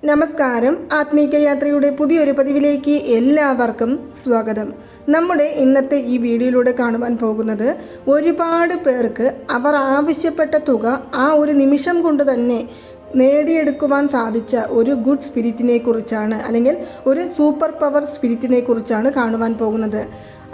നമസ്കാരം. ആത്മീക യാത്രയുടെ പുതിയൊരു പതിവിലേക്ക് എല്ലാവർക്കും സ്വാഗതം. നമ്മുടെ ഇന്നത്തെ ഈ വീഡിയോയിലൂടെ കാണുവാൻ പോകുന്നത് ഒരുപാട് പേർക്ക് അവർ ആവശ്യപ്പെട്ട തുക ആ ഒരു നിമിഷം കൊണ്ട് തന്നെ നേടിയെടുക്കുവാൻ സാധിച്ച ഒരു ഗുഡ് സ്പിരിറ്റിനെ കുറിച്ചാണ്, അല്ലെങ്കിൽ ഒരു സൂപ്പർ പവർ സ്പിരിറ്റിനെ കുറിച്ചാണ് കാണുവാൻ പോകുന്നത്.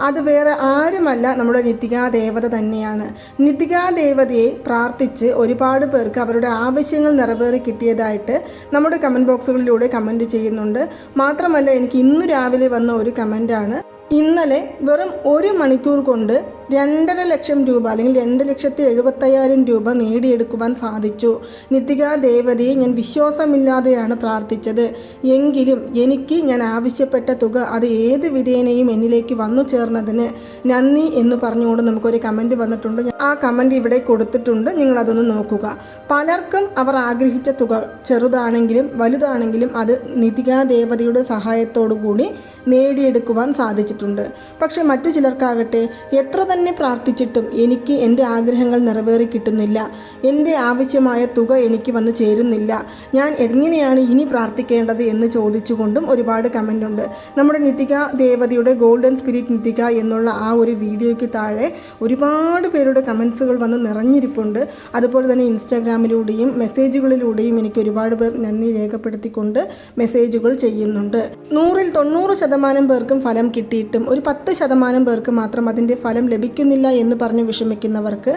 അത് വേറെ ആരുമല്ല, നമ്മുടെ നിത്യകാ ദേവത തന്നെയാണ്. നിത്യകാ ദേവതയെ പ്രാർത്ഥിച്ച് ഒരുപാട് പേർക്ക് അവരുടെ ആവശ്യങ്ങൾ നിറവേറി കിട്ടിയതായിട്ട് നമ്മുടെ കമൻറ്റ് ബോക്സുകളിലൂടെ കമൻറ്റ് ചെയ്യുന്നുണ്ട്. മാത്രമല്ല, എനിക്ക് ഇന്നു രാവിലെ വന്ന ഒരു കമൻറ്റാണ്, ഇന്നലെ വെറും 1 മണിക്കൂർ കൊണ്ട് 2.5 ലക്ഷം രൂപ അല്ലെങ്കിൽ 2,70,75,000 രൂപ നേടിയെടുക്കുവാൻ സാധിച്ചു. നിത്യകാ ദേവതയെ ഞാൻ വിശ്വാസമില്ലാതെയാണ് പ്രാർത്ഥിച്ചത്, എങ്കിലും എനിക്ക് ഞാൻ ആവശ്യപ്പെട്ട തുക അത് ഏത് വിധേനയും എന്നിലേക്ക് വന്നു ചേർന്നതിന് നന്ദി എന്ന് പറഞ്ഞുകൊണ്ട് നമുക്കൊരു കമൻറ്റ് വന്നിട്ടുണ്ട്. ആ കമൻറ്റ് ഇവിടെ കൊടുത്തിട്ടുണ്ട്, നിങ്ങളതൊന്ന് നോക്കുക. പലർക്കും അവർ ആഗ്രഹിച്ച തുക ചെറുതാണെങ്കിലും വലുതാണെങ്കിലും അത് നിത്യകാ ദേവതയുടെ സഹായത്തോടു കൂടി നേടിയെടുക്കുവാൻ സാധിച്ചിട്ടുണ്ട്. പക്ഷേ മറ്റു ചിലർക്കാകട്ടെ എത്ര തന്നെ പ്രാർത്ഥിച്ചിട്ടും എനിക്ക് എൻ്റെ ആഗ്രഹങ്ങൾ നിറവേറി കിട്ടുന്നില്ല, എൻ്റെ ആവശ്യമായ തുക എനിക്ക് വന്നു ചേരുന്നില്ല, ഞാൻ എങ്ങനെയാണ് ഇനി പ്രാർത്ഥിക്കേണ്ടത് എന്ന് ചോദിച്ചുകൊണ്ടും ഒരുപാട് കമൻ്റ് ഉണ്ട്. നമ്മുടെ നിത്യകാ ദേവതയുടെ ഗോൾഡൻ സ്പിരിറ്റ് നിത്യക എന്നുള്ള ആ ഒരു വീഡിയോയ്ക്ക് താഴെ ഒരുപാട് പേരുടെ കമൻസുകൾ വന്ന് നിറഞ്ഞിരിപ്പുണ്ട്. അതുപോലെ തന്നെ ഇൻസ്റ്റാഗ്രാമിലൂടെയും മെസ്സേജുകളിലൂടെയും എനിക്ക് ഒരുപാട് പേർ നന്ദി രേഖപ്പെടുത്തിക്കൊണ്ട് മെസ്സേജുകൾ ചെയ്യുന്നുണ്ട്. 100-ൽ 90% പേർക്കും ഫലം കിട്ടിയിട്ടും ഒരു 10% പേർക്ക് മാത്രം അതിൻ്റെ ഫലം ലഭിക്കുന്നില്ല എന്ന് പറഞ്ഞ് വിഷമിക്കുന്നവർക്ക്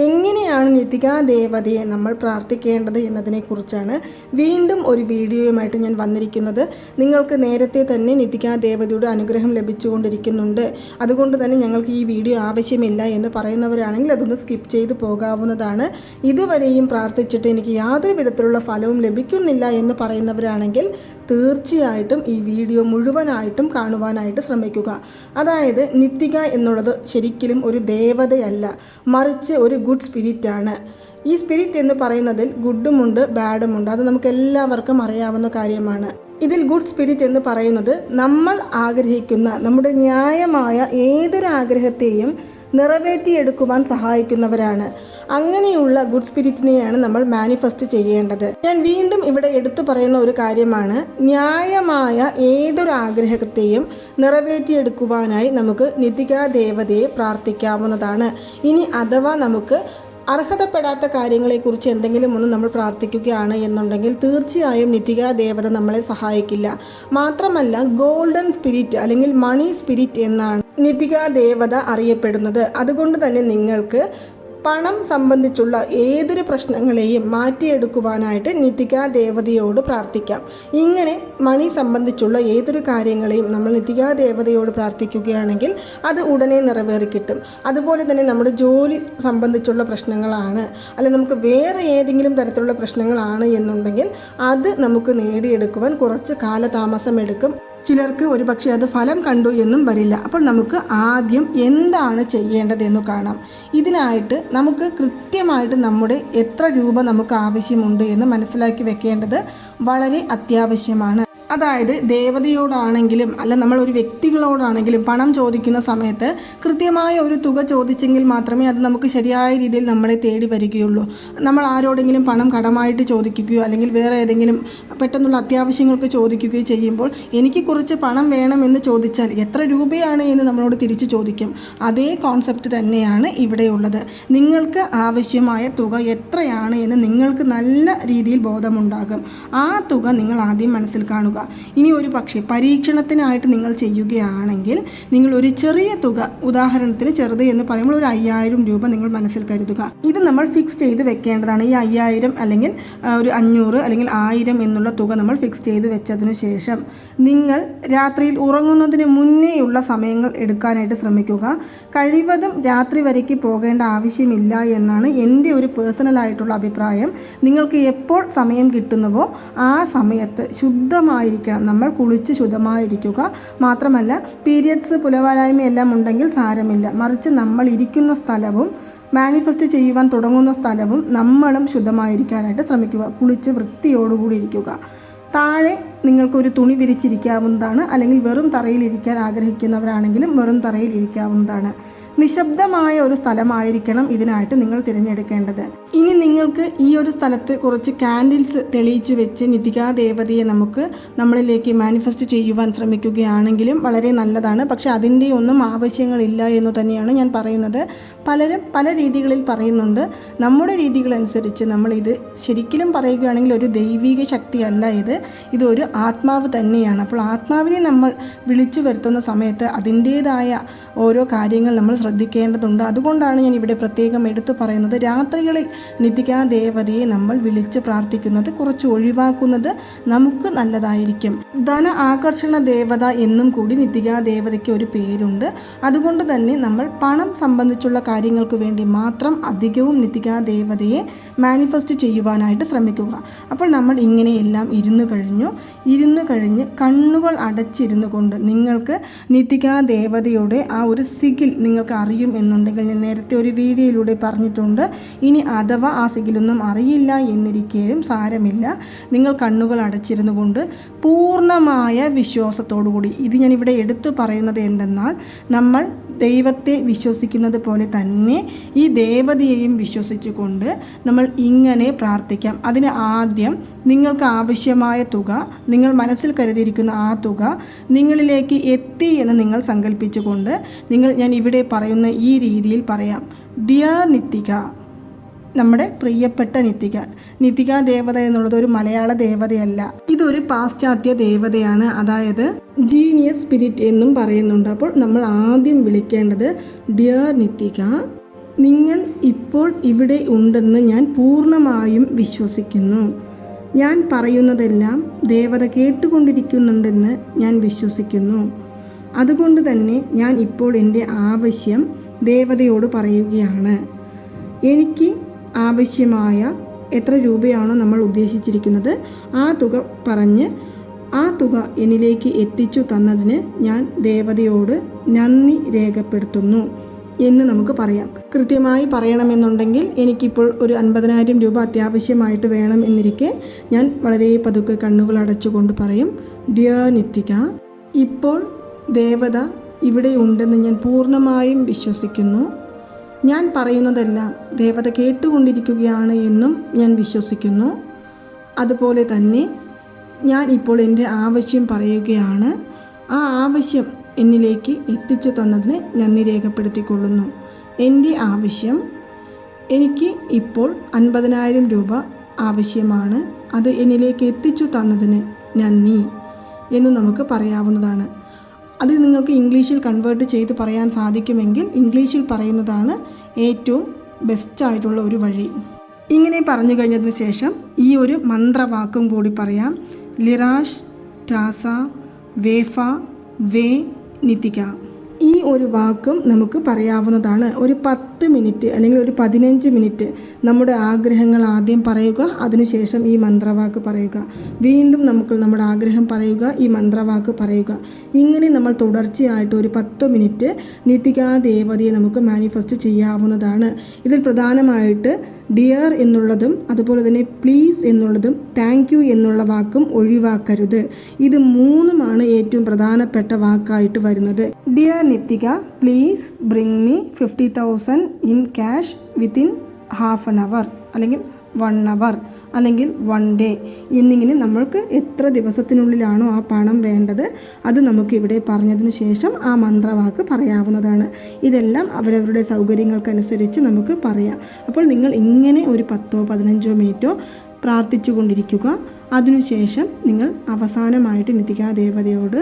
എങ്ങനെയാണ് നിത്യകാ ദേവതയെ നമ്മൾ പ്രാർത്ഥിക്കേണ്ടത് എന്നതിനെക്കുറിച്ചാണ് വീണ്ടും ഒരു വീഡിയോയുമായിട്ട് ഞാൻ വന്നിരിക്കുന്നത്. നിങ്ങൾക്ക് നേരത്തെ തന്നെ നിത്യകാ ദേവതയുടെ അനുഗ്രഹം ലഭിച്ചുകൊണ്ടിരിക്കുന്നുണ്ട്, അതുകൊണ്ട് തന്നെ ഞങ്ങൾക്ക് ഈ വീഡിയോ ആവശ്യമില്ല എന്ന് പറയുന്നവരാണെങ്കിൽ അതൊന്ന് സ്കിപ്പ് ചെയ്ത് പോകാവുന്നതാണ്. ഇതുവരെയും പ്രാർത്ഥിച്ചിട്ട് എനിക്ക് യാതൊരു വിധത്തിലുള്ള ഫലവും ലഭിക്കുന്നില്ല എന്ന് പറയുന്നവരാണെങ്കിൽ തീർച്ചയായിട്ടും ഈ വീഡിയോ മുഴുവനായിട്ടും കാണുവാനായിട്ട് ശ്രമിക്കുക. അതായത് നിത്യക എന്നുള്ളത് ശരിക്കും ഒരു ദേവതയല്ല, മറിച്ച് ഒരു ഗുഡ് സ്പിരിറ്റാണ്. ഈ സ്പിരിറ്റ് എന്ന് പറയുന്നതിൽ ഗുഡുമുണ്ട് ബാഡുമുണ്ട്, അത് നമുക്ക് എല്ലാവർക്കും അറിയാവുന്ന കാര്യമാണ്. ഇതിൽ ഗുഡ് സ്പിരിറ്റ് എന്ന് പറയുന്നത് നമ്മൾ ആഗ്രഹിക്കുന്ന നമ്മുടെ ന്യായമായ ഏതൊരു ആഗ്രഹത്തെയും നിറവേറ്റിയെടുക്കുവാൻ സഹായിക്കുന്നവരാണ്. അങ്ങനെയുള്ള ഗുഡ് സ്പിരിറ്റിനെയാണ് നമ്മൾ മാനിഫെസ്റ്റ് ചെയ്യേണ്ടത്. ഞാൻ വീണ്ടും ഇവിടെ എടുത്തു പറയുന്ന ഒരു കാര്യമാണ്, ന്യായമായ ഏതൊരു ആഗ്രഹത്തെയും നിറവേറ്റിയെടുക്കുവാനായി നമുക്ക് നിത്യകാ ദേവതയെ പ്രാർത്ഥിക്കാവുന്നതാണ്. ഇനി അഥവാ നമുക്ക് അർഹതപ്പെടാത്ത കാര്യങ്ങളെക്കുറിച്ച് എന്തെങ്കിലും ഒന്ന് നമ്മൾ പ്രാർത്ഥിക്കുകയാണ് എന്നുണ്ടെങ്കിൽ തീർച്ചയായും നിത്യകാ ദേവത നമ്മളെ സഹായിക്കില്ല. മാത്രമല്ല, ഗോൾഡൻ സ്പിരിറ്റ് അല്ലെങ്കിൽ മണി സ്പിരിറ്റ് എന്നാണ് നിത്യകാ ദേവത അറിയപ്പെടുന്നത്. അതുകൊണ്ട് തന്നെ നിങ്ങൾക്ക് പണം സംബന്ധിച്ചുള്ള ഏതൊരു പ്രശ്നങ്ങളെയും മാറ്റിയെടുക്കുവാനായിട്ട് നിത്യകാ ദേവതയോട് പ്രാർത്ഥിക്കാം. ഇങ്ങനെ മണി സംബന്ധിച്ചുള്ള ഏതൊരു കാര്യങ്ങളെയും നമ്മൾ നിത്യകാ ദേവതയോട് പ്രാർത്ഥിക്കുകയാണെങ്കിൽ അത് ഉടനെ നിറവേറി കിട്ടും. അതുപോലെ തന്നെ നമ്മുടെ ജോലി സംബന്ധിച്ചുള്ള പ്രശ്നങ്ങളാണ്, അല്ലെങ്കിൽ നമുക്ക് വേറെ ഏതെങ്കിലും തരത്തിലുള്ള പ്രശ്നങ്ങളാണ് എന്നുണ്ടെങ്കിൽ അത് നമുക്ക് നേടിയെടുക്കുവാൻ കുറച്ച് കാലതാമസം എടുക്കും. ചിലർക്ക് ഒരു പക്ഷേ അത് ഫലം കണ്ടു എന്നും വരില്ല. അപ്പോൾ നമുക്ക് ആദ്യം എന്താണ് ചെയ്യേണ്ടതെന്ന് കാണാം. ഇതിനായിട്ട് നമുക്ക് കൃത്യമായിട്ട് നമ്മുടെ എത്ര രൂപ നമുക്ക് ആവശ്യമുണ്ട് എന്ന് മനസ്സിലാക്കി വെക്കേണ്ടത് വളരെ അത്യാവശ്യമാണ്. അതായത് ദേവതയോടാണെങ്കിലും അല്ല നമ്മൾ ഒരു വ്യക്തികളോടാണെങ്കിലും പണം ചോദിക്കുന്ന സമയത്ത് കൃത്യമായ ഒരു തുക ചോദിച്ചെങ്കിൽ മാത്രമേ അത് നമുക്ക് ശരിയായ രീതിയിൽ നമ്മളെ തേടി വരികയുള്ളൂ. നമ്മൾ ആരോടെങ്കിലും പണം കടമായിട്ട് ചോദിക്കുകയോ അല്ലെങ്കിൽ വേറെ ഏതെങ്കിലും പെട്ടെന്നുള്ള അത്യാവശ്യങ്ങൾക്ക് ചോദിക്കുകയോ ചെയ്യുമ്പോൾ എനിക്ക് കുറച്ച് പണം വേണമെന്ന് ചോദിച്ചാൽ എത്ര രൂപയാണ് എന്ന് നമ്മളോട് തിരിച്ച് ചോദിക്കും. അതേ കോൺസെപ്റ്റ് തന്നെയാണ് ഇവിടെയുള്ളത്. നിങ്ങൾക്ക് ആവശ്യമായ തുക എത്രയാണ് എന്ന് നിങ്ങൾക്ക് നല്ല രീതിയിൽ ബോധമുണ്ടാകും. ആ തുക നിങ്ങൾ ആദ്യം മനസ്സിൽ കാണുക. ഇനി ഒരു പക്ഷേ പരീക്ഷണത്തിനായിട്ട് നിങ്ങൾ ചെയ്യുകയാണെങ്കിൽ നിങ്ങൾ ഒരു ചെറിയ തുക, ഉദാഹരണത്തിന് ചെറുത് എന്ന് പറയുമ്പോൾ ഒരു 5,000 രൂപ നിങ്ങൾ മനസ്സിൽ കരുതുക. ഇത് നമ്മൾ ഫിക്സ് ചെയ്ത് വെക്കേണ്ടതാണ്. ഈ 5,000 അല്ലെങ്കിൽ ഒരു 500 അല്ലെങ്കിൽ 1000 എന്നുള്ള തുക നമ്മൾ ഫിക്സ് ചെയ്ത് വെച്ചതിന് ശേഷം നിങ്ങൾ രാത്രിയിൽ ഉറങ്ങുന്നതിന് മുന്നേയുള്ള സമയങ്ങൾ എടുക്കാനായിട്ട് ശ്രമിക്കുക. കഴിവതും രാത്രി വരയ്ക്ക് പോകേണ്ട ആവശ്യമില്ല എന്നാണ് എൻ്റെ ഒരു പേഴ്സണലായിട്ടുള്ള അഭിപ്രായം. നിങ്ങൾക്ക് എപ്പോൾ സമയം കിട്ടുന്നുവോ ആ സമയത്ത് ശുദ്ധമായി നമ്മൾ കുളിച്ച് ശുദ്ധമായിരിക്കുക. മാത്രമല്ല, പീരിയഡ്സ് പുലവാലായ്മയെല്ലാം ഉണ്ടെങ്കിൽ സാരമില്ല, മറിച്ച് നമ്മൾ ഇരിക്കുന്ന സ്ഥലവും മാനിഫെസ്റ്റ് ചെയ്യുവാൻ തുടങ്ങുന്ന സ്ഥലവും നമ്മളും ശുദ്ധമായിരിക്കാനായിട്ട് ശ്രമിക്കുക. കുളിച്ച് വൃത്തിയോടുകൂടി ഇരിക്കുക. താഴെ നിങ്ങൾക്കൊരു തുണി വിരിച്ചിരിക്കാവുന്നതാണ്, അല്ലെങ്കിൽ വെറും തറയിൽ ഇരിക്കാൻ ആഗ്രഹിക്കുന്നവരാണെങ്കിലും വെറും തറയിൽ ഇരിക്കാവുന്നതാണ്. നിശബ്ദമായ ഒരു സ്ഥലമായിരിക്കണം ഇതിനായിട്ട് നിങ്ങൾ തിരഞ്ഞെടുക്കേണ്ടത്. ഇനി നിങ്ങൾക്ക് ഈ ഒരു സ്ഥലത്ത് കുറച്ച് കാൻഡിൽസ് തെളിയിച്ചു വെച്ച് നിധികാ ദേവതയെ നമുക്ക് നമ്മളിലേക്ക് മാനിഫെസ്റ്റ് ചെയ്യുവാൻ ശ്രമിക്കുകയാണെങ്കിലും വളരെ നല്ലതാണ്. പക്ഷെ അതിൻ്റെ ഒന്നും ആവശ്യങ്ങളില്ല എന്ന് തന്നെയാണ് ഞാൻ പറയുന്നത്. പലരും പല രീതികളിൽ പറയുന്നുണ്ട്. നമ്മുടെ രീതികളനുസരിച്ച് നമ്മളിത് ശരിക്കും പറയുകയാണെങ്കിൽ ഒരു ദൈവിക ശക്തിയല്ല ഇതൊരു ആത്മാവ് തന്നെയാണ്. അപ്പോൾ ആത്മാവിനെ നമ്മൾ വിളിച്ചു വരുത്തുന്ന സമയത്ത് അതിൻ്റേതായ ഓരോ കാര്യങ്ങൾ നമ്മൾ ശ്രദ്ധിക്കേണ്ടതുണ്ട്. അതുകൊണ്ടാണ് ഞാൻ ഇവിടെ പ്രത്യേകം എടുത്തു പറയുന്നത്. രാത്രികളിൽ നിധികാ ദേവതയെ നമ്മൾ വിളിച്ച് പ്രാർത്ഥിക്കുന്നത് കുറച്ച് ഒഴിവാക്കുന്നത് നമുക്ക് നല്ലതായിരിക്കും. ധന ആകർഷണ ദേവത എന്നും കൂടി നിധികാ ദേവതയ്ക്ക് ഒരു പേരുണ്ട്. അതുകൊണ്ട് തന്നെ നമ്മൾ പണം സംബന്ധിച്ചുള്ള കാര്യങ്ങൾക്ക് വേണ്ടി മാത്രം അധികവും നിധികാ ദേവതയെ മാനിഫെസ്റ്റ് ചെയ്യുവാനായിട്ട് ശ്രമിക്കുക. അപ്പോൾ നമ്മൾ ഇങ്ങനെയെല്ലാം ഇരുന്നു കഴിഞ്ഞ് കണ്ണുകൾ അടച്ചിരുന്നു കൊണ്ട് നിങ്ങൾക്ക് നിധികാ ദേവതയുടെ ആ ഒരു സിഗിൽ നിങ്ങൾക്ക് അറിയും എന്നുണ്ടെങ്കിൽ ഞാൻ നേരത്തെ ഒരു വീഡിയോയിലൂടെ പറഞ്ഞിട്ടുണ്ട്. ഇനി അഥവാ ആ സിഗിലൊന്നും അറിയില്ല എന്നിരിക്കേലും സാരമില്ല. നിങ്ങൾ കണ്ണുകൾ അടച്ചിരുന്നു കൊണ്ട് പൂർണ്ണമായ വിശ്വാസത്തോടുകൂടി, ഇത് ഞാനിവിടെ എടുത്തു പറയുന്നത് എന്തെന്നാൽ നമ്മൾ ദൈവത്തെ വിശ്വസിക്കുന്നത് പോലെ തന്നെ ഈ ദേവതയെയും വിശ്വസിച്ചുകൊണ്ട് നമ്മൾ ഇങ്ങനെ പ്രാർത്ഥിക്കാം. അതിന് ആദ്യം നിങ്ങൾക്ക് ആവശ്യമായ തുക, നിങ്ങൾ മനസ്സിൽ കരുതിയിരിക്കുന്ന ആ തുക നിങ്ങളിലേക്ക് എത്തി എന്ന് നിങ്ങൾ സങ്കല്പിച്ചുകൊണ്ട് ഞാൻ ഇവിടെ പറയുന്ന ഈ രീതിയിൽ പറയാം. ഡിയർ നിത്തിക, നമ്മുടെ പ്രിയപ്പെട്ട നിത്തിക ദേവത എന്നുള്ളത് ഒരു മലയാള ദേവതയല്ല, ഇതൊരു പാശ്ചാത്യ ദേവതയാണ്. അതായത് ജീനിയസ് സ്പിരിറ്റ് എന്നും പറയുന്നുണ്ട്. അപ്പോൾ നമ്മൾ ആദ്യം വിളിക്കേണ്ടത് ഡിയർ നിത്തിക, നിങ്ങൾ ഇപ്പോൾ ഇവിടെ ഉണ്ടെന്ന് ഞാൻ പൂർണ്ണമായും വിശ്വസിക്കുന്നു. ഞാൻ പറയുന്നതെല്ലാം ദേവത കേട്ടുകൊണ്ടിരിക്കുന്നുണ്ടെന്ന് ഞാൻ വിശ്വസിക്കുന്നു. അതുകൊണ്ട് തന്നെ ഞാൻ ഇപ്പോൾ എൻ്റെ ആവശ്യം ദേവതയോട് പറയുകയാണ്. എനിക്ക് ആവശ്യമായ എത്ര രൂപയാണോ നമ്മൾ ഉദ്ദേശിച്ചിരിക്കുന്നത് ആ തുക പറഞ്ഞ് ആ തുക എന്നിലേക്ക് എത്തിച്ചു തന്നതിന് ഞാൻ ദേവതയോട് നന്ദി രേഖപ്പെടുത്തുന്നു എന്ന് നമുക്ക് പറയാം. കൃത്യമായി പറയണമെന്നുണ്ടെങ്കിൽ എനിക്കിപ്പോൾ ഒരു 50,000 രൂപ അത്യാവശ്യമായിട്ട് വേണം എന്നിരിക്കെ ഞാൻ വളരെ പതുക്കെ കണ്ണുകൾ അടച്ചുകൊണ്ട് പറയും, ഡിയർ നിത്തിക, ഇപ്പോൾ ദേവത ഇവിടെ ഉണ്ടെന്ന് ഞാൻ പൂർണ്ണമായും വിശ്വസിക്കുന്നു. ഞാൻ പറയുന്നതെല്ലാം ദേവത കേട്ടുകൊണ്ടിരിക്കുകയാണ് എന്നും ഞാൻ വിശ്വസിക്കുന്നു. അതുപോലെ തന്നെ ഞാൻ ഇപ്പോൾ എൻ്റെ ആവശ്യം പറയുകയാണ്. ആ ആവശ്യം എന്നിലേക്ക് എത്തിച്ചു തന്നതിന് നന്ദി രേഖപ്പെടുത്തിക്കൊള്ളുന്നു. എൻ്റെ ആവശ്യം, എനിക്ക് ഇപ്പോൾ 50,000 രൂപ ആവശ്യമാണ്. അത് എന്നിലേക്ക് എത്തിച്ചു തന്നതിന് നന്ദി എന്ന് നമുക്ക് പറയാവുന്നതാണ്. അത് നിങ്ങൾക്ക് ഇംഗ്ലീഷിൽ കൺവേർട്ട് ചെയ്ത് പറയാൻ സാധിക്കുമെങ്കിൽ ഇംഗ്ലീഷിൽ പറയുന്നതാണ് ഏറ്റവും ബെസ്റ്റായിട്ടുള്ള ഒരു വഴി. ഇങ്ങനെ പറഞ്ഞു കഴിഞ്ഞതിന് ശേഷം ഈ ഒരു മന്ത്രവാക്കും കൂടി പറയാം. ലിറാഷ് ടാസ വേഫ വേ നിതിക. ഈ ഒരു വാക്കും നമുക്ക് പറയാവുന്നതാണ്. ഒരു 10 മിനിറ്റ് അല്ലെങ്കിൽ ഒരു 15 മിനിറ്റ് നമ്മുടെ ആഗ്രഹങ്ങൾ ആദ്യം പറയുക, അതിനുശേഷം ഈ മന്ത്രവാക്ക് പറയുക. വീണ്ടും നമ്മുടെ ആഗ്രഹം പറയുക, ഈ മന്ത്രവാക്ക് പറയുക. ഇങ്ങനെ നമ്മൾ തുടർച്ചയായിട്ട് ഒരു 10 മിനിറ്റ് നിതികാ ദേവതയെ നമുക്ക് മാനിഫെസ്റ്റ് ചെയ്യാവുന്നതാണ്. ഇതിൽ പ്രധാനമായിട്ട് ഡിയർ എന്നുള്ളതും അതുപോലെ തന്നെ പ്ലീസ് എന്നുള്ളതും താങ്ക് യു എന്നുള്ള വാക്കും ഒഴിവാക്കരുത്. ഇത് മൂന്നുമാണ് ഏറ്റവും പ്രധാനപ്പെട്ട വാക്കായിട്ട് വരുന്നത്. Dear Nithika, please bring me 50,000 in cash within half an hour അല്ലെങ്കിൽ 1 അവർ അല്ലെങ്കിൽ 1 ഡേ എന്നിങ്ങനെ നമ്മൾക്ക് എത്ര ദിവസത്തിനുള്ളിലാണോ ആ പണം വേണ്ടത് അത് നമുക്കിവിടെ പറഞ്ഞതിന് ശേഷം ആ മന്ത്രവാക്ക് പറയാവുന്നതാണ്. ഇതെല്ലാം അവരവരുടെ സൗകര്യങ്ങൾക്കനുസരിച്ച് നമുക്ക് പറയാം. അപ്പോൾ നിങ്ങൾ ഇങ്ങനെ ഒരു 10-15 മിനിറ്റോ പ്രാർത്ഥിച്ചു കൊണ്ടിരിക്കുക. അതിനുശേഷം നിങ്ങൾ അവസാനമായിട്ട് നിതികാ ദേവതയോട്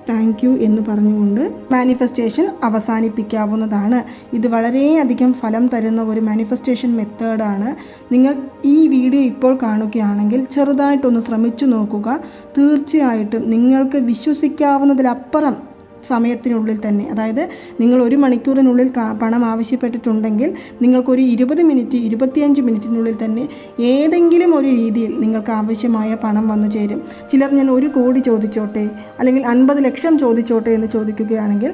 താങ്ക് യു എന്ന് പറഞ്ഞുകൊണ്ട് മാനിഫെസ്റ്റേഷൻ അവസാനിപ്പിക്കാവുന്നതാണ്. ഇത് വളരെയധികം ഫലം തരുന്ന ഒരു മാനിഫെസ്റ്റേഷൻ മെത്തേഡാണ്. നിങ്ങൾ ഈ വീഡിയോ ഇപ്പോൾ കാണുകയാണെങ്കിൽ ചെറുതായിട്ടൊന്ന് ശ്രമിച്ചു നോക്കുക. തീർച്ചയായിട്ടും നിങ്ങൾക്ക് വിശ്വസിക്കാവുന്നതിലപ്പുറം സമയത്തിനുള്ളിൽ തന്നെ, അതായത് നിങ്ങൾ 1 മണിക്കൂറിനുള്ളിൽ പണം ആവശ്യപ്പെട്ടിട്ടുണ്ടെങ്കിൽ നിങ്ങൾക്കൊരു 20 മിനിറ്റ് 25 മിനിറ്റിനുള്ളിൽ തന്നെ ഏതെങ്കിലും ഒരു രീതിയിൽ നിങ്ങൾക്ക് ആവശ്യമായ പണം വന്നു ചേരും. ചിലർ ഞാൻ 1 കോടി ചോദിച്ചോട്ടെ അല്ലെങ്കിൽ 50 ലക്ഷം ചോദിച്ചോട്ടെ എന്ന് ചോദിക്കുകയാണെങ്കിൽ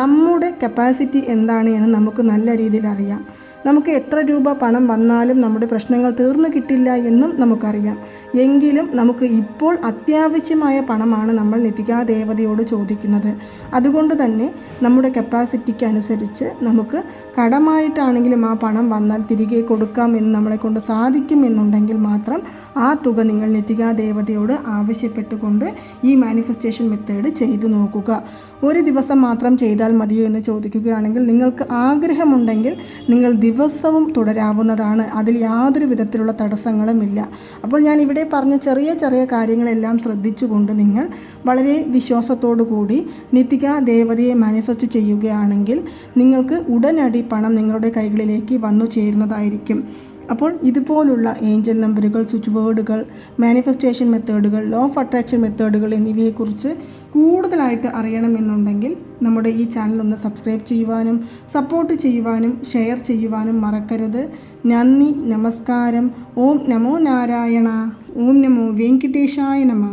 നമ്മുടെ കപ്പാസിറ്റി എന്താണ് എന്ന് നമുക്ക് നല്ല രീതിയിൽ അറിയാം. നമുക്ക് എത്ര രൂപ പണം വന്നാലും നമ്മുടെ പ്രശ്നങ്ങൾ തീർന്നു കിട്ടില്ല എന്നും നമുക്കറിയാം. എങ്കിലും നമുക്ക് ഇപ്പോൾ അത്യാവശ്യമായ പണമാണ് നമ്മൾ നിതികാ ദേവതയോട് ചോദിക്കുന്നത്. അതുകൊണ്ട് തന്നെ നമ്മുടെ കപ്പാസിറ്റിക്ക് അനുസരിച്ച് നമുക്ക് കടമായിട്ടാണെങ്കിലും ആ പണം വന്നാൽ തിരികെ കൊടുക്കാം എന്ന് നമ്മളെ കൊണ്ട് സാധിക്കുമെന്നുണ്ടെങ്കിൽ മാത്രം ആ തുക നിങ്ങൾ നിതികാ ദേവതയോട് ആവശ്യപ്പെട്ടുകൊണ്ട് ഈ മാനിഫെസ്റ്റേഷൻ മെത്തേഡ് ചെയ്തു നോക്കുക. ഒരു ദിവസം മാത്രം ചെയ്താൽ മതിയോ എന്ന് ചോദിക്കുകയാണെങ്കിൽ, നിങ്ങൾക്ക് ആഗ്രഹമുണ്ടെങ്കിൽ നിങ്ങൾ ദിവസവും തുടരാവുന്നതാണ്. അതിൽ യാതൊരു വിധത്തിലുള്ള തടസ്സങ്ങളുമില്ല. അപ്പോൾ ഞാൻ ഇവിടെ പറഞ്ഞ ചെറിയ ചെറിയ കാര്യങ്ങളെല്ലാം ശ്രദ്ധിച്ചുകൊണ്ട് നിങ്ങൾ വളരെ വിശ്വാസത്തോടു കൂടി നിതികാ ദേവതയെ മാനിഫെസ്റ്റ് ചെയ്യുകയാണെങ്കിൽ നിങ്ങൾക്ക് ഉടനടി പണം നിങ്ങളുടെ കൈകളിലേക്ക് വന്നു ചേരുന്നതായിരിക്കും. അപ്പോൾ ഇതുപോലുള്ള ഏഞ്ചൽ നമ്പറുകൾ, സ്വിച്ച് വേർഡുകൾ, മാനിഫെസ്റ്റേഷൻ മെത്തേഡുകൾ, ലോ ഓഫ് അട്രാക്ഷൻ മെത്തേഡുകൾ എന്നിവയെക്കുറിച്ച് കൂടുതലായിട്ട് അറിയണമെന്നുണ്ടെങ്കിൽ നമ്മുടെ ഈ ചാനൽ ഒന്ന് സബ്സ്ക്രൈബ് ചെയ്യുവാനും സപ്പോർട്ട് ചെയ്യുവാനും ഷെയർ ചെയ്യുവാനും മറക്കരുത്. നന്ദി, നമസ്കാരം. ഓം നമോ നാരായണ. ഓം നമോ വെങ്കിടേശായ നമഃ.